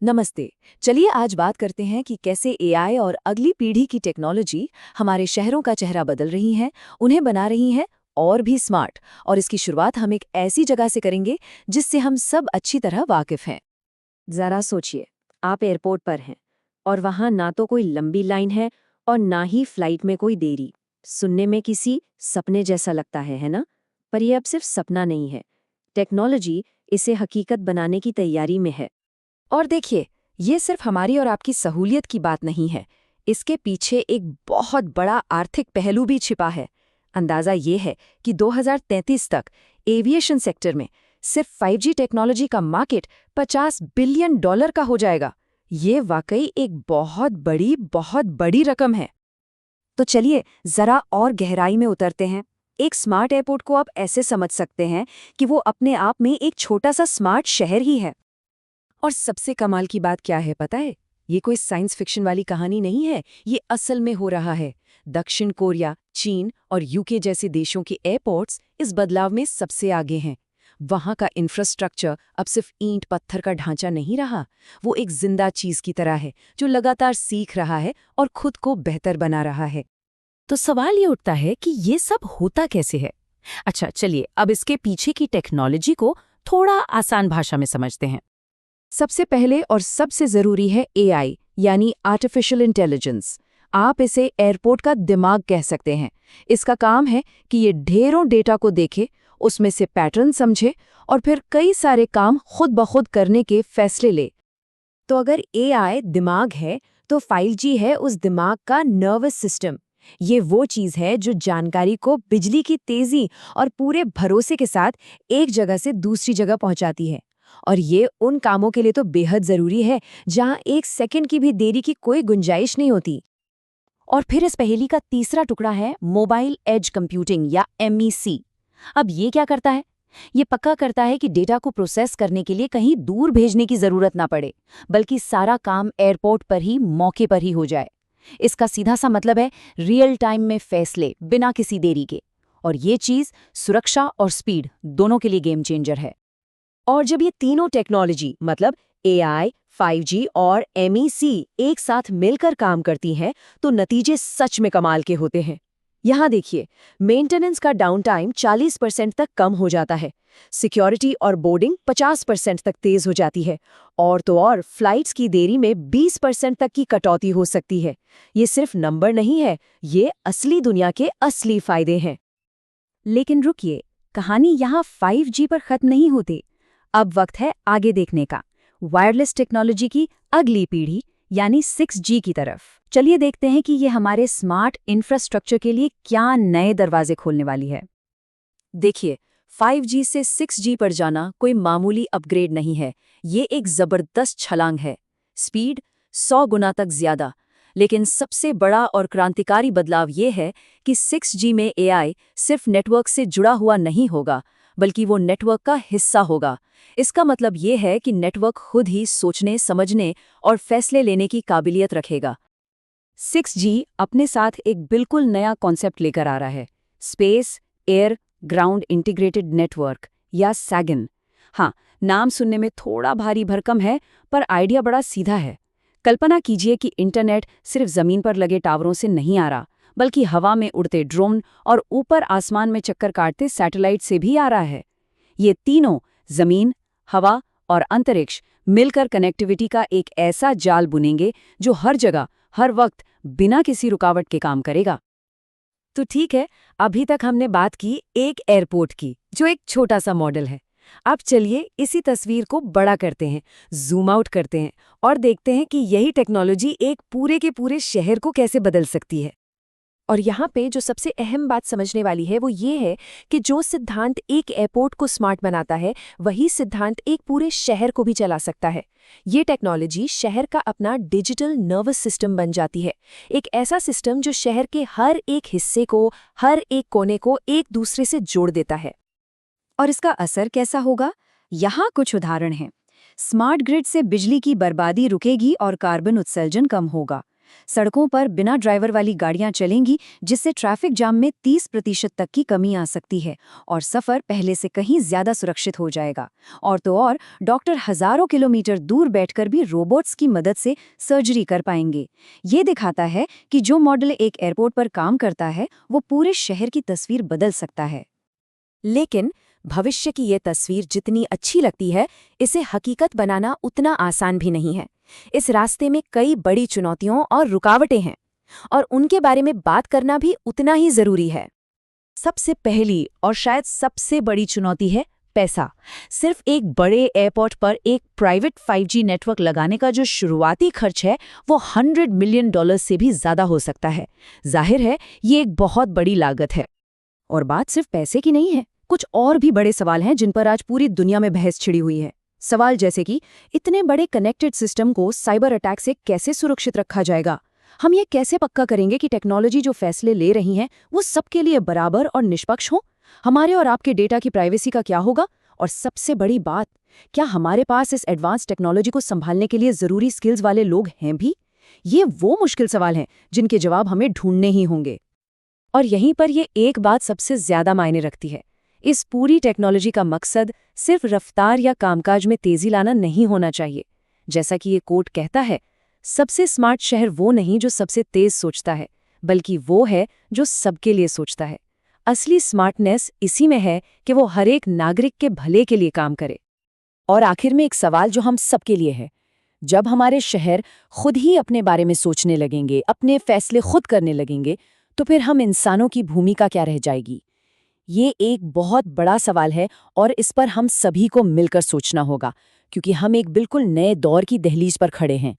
नमस्ते। चलिए आज बात करते हैं कि कैसे एआई और अगली पीढ़ी की टेक्नोलॉजी हमारे शहरों का चेहरा बदल रही हैं, उन्हें बना रही हैं और भी स्मार्ट। और इसकी शुरुआत हम एक ऐसी जगह से करेंगे जिससे हम सब अच्छी तरह वाकिफ हैं। जरा सोचिए, आप एयरपोर्ट पर हैं और वहां ना तो कोई लंबी लाइन है और ना ही फ्लाइट में कोई देरी। सुनने में किसी सपने जैसा लगता है ना? पर यह अब सिर्फ सपना नहीं है। टेक्नोलॉजी इसे हकीकत बनाने की तैयारी में है। और देखिए, ये सिर्फ हमारी और आपकी सहूलियत की बात नहीं है। इसके पीछे एक बहुत बड़ा आर्थिक पहलू भी छिपा है। अंदाजा ये है कि 2033 तक एविएशन सेक्टर में सिर्फ 5G टेक्नोलॉजी का मार्केट $50 बिलियन का हो जाएगा। ये वाकई एक बहुत बड़ी रकम है। तो चलिए जरा और गहराई में उतरते हैं। एक स्मार्ट एयरपोर्ट को आप ऐसे समझ सकते हैं कि वो अपने आप में एक छोटा सा स्मार्ट शहर ही है। और सबसे कमाल की बात क्या है पता है? ये कोई साइंस फिक्शन वाली कहानी नहीं है, ये असल में हो रहा है। दक्षिण कोरिया, चीन और यूके जैसे देशों के एयरपोर्ट्स इस बदलाव में सबसे आगे हैं। वहाँ का इंफ्रास्ट्रक्चर अब सिर्फ ईंट पत्थर का ढांचा नहीं रहा, वो एक जिंदा चीज की तरह है जो लगातार सीख रहा है और खुद को बेहतर बना रहा है। तो सवाल ये उठता है कि ये सब होता कैसे है। अच्छा चलिए अब इसके पीछे की टेक्नोलॉजी को थोड़ा आसान भाषा में समझते हैं। सबसे पहले और सबसे जरूरी है एआई, यानी आर्टिफिशियल इंटेलिजेंस। आप इसे एयरपोर्ट का दिमाग कह सकते हैं। इसका काम है कि ये ढेरों डेटा को देखे, उसमें से पैटर्न समझे और फिर कई सारे काम खुद ब खुद करने के फैसले ले। तो अगर एआई दिमाग है तो 5G है उस दिमाग का नर्वस सिस्टम। ये वो चीज है जो जानकारी को बिजली की तेजी और पूरे भरोसे के साथ एक जगह से दूसरी जगह पहुंचाती है। और ये उन कामों के लिए तो बेहद जरूरी है जहां एक सेकंड की भी देरी की कोई गुंजाइश नहीं होती। और फिर इस पहेली का तीसरा टुकड़ा है मोबाइल एज कंप्यूटिंग या MEC। अब ये क्या करता है? ये पक्का करता है कि डेटा को प्रोसेस करने के लिए कहीं दूर भेजने की जरूरत ना पड़े, बल्कि सारा काम एयरपोर्ट पर ही मौके पर ही हो जाए। इसका सीधा सा मतलब है रियल टाइम में फैसले बिना किसी देरी के। और ये चीज सुरक्षा और स्पीड दोनों के लिए गेम चेंजर है। और जब ये तीनों टेक्नोलॉजी मतलब एआई, 5G और MEC एक साथ मिलकर काम करती हैं, तो नतीजे सच में कमाल के होते हैं। यहाँ देखिए, मेंटेनेंस का डाउन टाइम 40% तक कम हो जाता है, सिक्योरिटी और बोर्डिंग 50% तक तेज हो जाती है, और तो और फ्लाइट्स की देरी में 20% तक की कटौती हो सकती है। ये सिर्फ नंबर नहीं है, ये असली दुनिया के असली फायदे हैं। लेकिन रुकिए, कहानी यहाँ 5G पर खत्म नहीं होती। अब वक्त है आगे देखने का, वायरलेस टेक्नोलॉजी की अगली पीढ़ी यानी 6G की तरफ। चलिए देखते हैं कि ये हमारे स्मार्ट इंफ्रास्ट्रक्चर के लिए क्या नए दरवाजे खोलने वाली है। देखिए, 5G से 6G पर जाना कोई मामूली अपग्रेड नहीं है, ये एक जबरदस्त छलांग है। स्पीड 100 गुना तक ज्यादा। लेकिन सबसे बड़ा और क्रांतिकारी बदलाव ये है कि 6G में एआई सिर्फ नेटवर्क से जुड़ा हुआ नहीं होगा, बल्कि वो नेटवर्क का हिस्सा होगा। इसका मतलब ये है कि नेटवर्क खुद ही सोचने, समझने और फैसले लेने की काबिलियत रखेगा। 6G अपने साथ एक बिल्कुल नया कॉन्सेप्ट लेकर आ रहा है, space air ground integrated network या सैगन। हाँ, नाम सुनने में थोड़ा भारी भरकम है, पर आइडिया बड़ा सीधा है। कल्पना कीजिए कि इंटरनेट सिर्फ जमीन पर लगे टावरों से नहीं आ रहा, बल्कि हवा में उड़ते ड्रोन और ऊपर आसमान में चक्कर काटते सैटेलाइट से भी आ रहा है। ये तीनों, जमीन, हवा और अंतरिक्ष, मिलकर कनेक्टिविटी का एक ऐसा जाल बुनेंगे जो हर जगह हर वक्त बिना किसी रुकावट के काम करेगा। तो ठीक है, अभी तक हमने बात की एक एयरपोर्ट की, जो एक छोटा सा मॉडल है। अब चलिए इसी तस्वीर को बड़ा करते हैं, जूम आउट करते हैं और देखते हैं कि यही टेक्नोलॉजी एक पूरे के पूरे शहर को कैसे बदल सकती है। और यहाँ पे जो सबसे अहम बात समझने वाली है वो ये है कि जो सिद्धांत एक एयरपोर्ट को स्मार्ट बनाता है, वही सिद्धांत एक पूरे शहर को भी चला सकता है। ये टेक्नोलॉजी शहर का अपना डिजिटल नर्वस सिस्टम बन जाती है, एक ऐसा सिस्टम जो शहर के हर एक हिस्से को, हर एक कोने को एक दूसरे से जोड़ देता है। और इसका असर कैसा होगा? यहाँ कुछ उदाहरण हैं। स्मार्ट ग्रिड से बिजली की बर्बादी रुकेगी और कार्बन उत्सर्जन कम होगा। सड़कों पर बिना ड्राइवर वाली गाड़ियां चलेंगी, जिससे ट्रैफिक जाम में 30% तक की कमी आ सकती है और सफ़र पहले से कहीं ज़्यादा सुरक्षित हो जाएगा। और तो और, डॉक्टर हज़ारों किलोमीटर दूर बैठकर भी रोबोट्स की मदद से सर्जरी कर पाएंगे। ये दिखाता है कि जो मॉडल एक एयरपोर्ट पर काम करता है, वो पूरे शहर की तस्वीर बदल सकता है। लेकिन भविष्य की ये तस्वीर जितनी अच्छी लगती है, इसे हकीकत बनाना उतना आसान भी नहीं है। इस रास्ते में कई बड़ी चुनौतियों और रुकावटें हैं, और उनके बारे में बात करना भी उतना ही जरूरी है। सबसे पहली और शायद सबसे बड़ी चुनौती है पैसा। सिर्फ एक बड़े एयरपोर्ट पर एक प्राइवेट 5G नेटवर्क लगाने का जो शुरुआती खर्च है, वो $100 मिलियन से भी ज़्यादा हो सकता है। जाहिर है, ये एक बहुत बड़ी लागत है। और बात सिर्फ पैसे की नहीं है, कुछ और भी बड़े सवाल हैं जिन पर आज पूरी दुनिया में बहस छिड़ी हुई है। सवाल जैसे कि इतने बड़े कनेक्टेड सिस्टम को साइबर अटैक से कैसे सुरक्षित रखा जाएगा? हम ये कैसे पक्का करेंगे कि टेक्नोलॉजी जो फैसले ले रही हैं, वो सबके लिए बराबर और निष्पक्ष हो? हमारे और आपके डेटा की प्राइवेसी का क्या होगा? और सबसे बड़ी बात, क्या हमारे पास इस एडवांस टेक्नोलॉजी को संभालने के लिए ज़रूरी स्किल्स वाले लोग हैं भी? ये वो मुश्किल सवाल हैं जिनके जवाब हमें ढूंढने ही होंगे। और यहीं पर ये एक बात सबसे ज़्यादा मायने रखती है। इस पूरी टेक्नोलॉजी का मकसद सिर्फ रफ्तार या कामकाज में तेज़ी लाना नहीं होना चाहिए। जैसा कि ये कोट कहता है, सबसे स्मार्ट शहर वो नहीं जो सबसे तेज़ सोचता है, बल्कि वो है जो सबके लिए सोचता है। असली स्मार्टनेस इसी में है कि वो हर एक नागरिक के भले के लिए काम करे। और आखिर में एक सवाल जो हम सबके लिए है, जब हमारे शहर खुद ही अपने बारे में सोचने लगेंगे, अपने फैसले खुद करने लगेंगे, तो फिर हम इंसानों की भूमिका क्या रह जाएगी? ये एक बहुत बड़ा सवाल है और इस पर हम सभी को मिलकर सोचना होगा, क्योंकि हम एक बिल्कुल नए दौर की दहलीज पर खड़े हैं।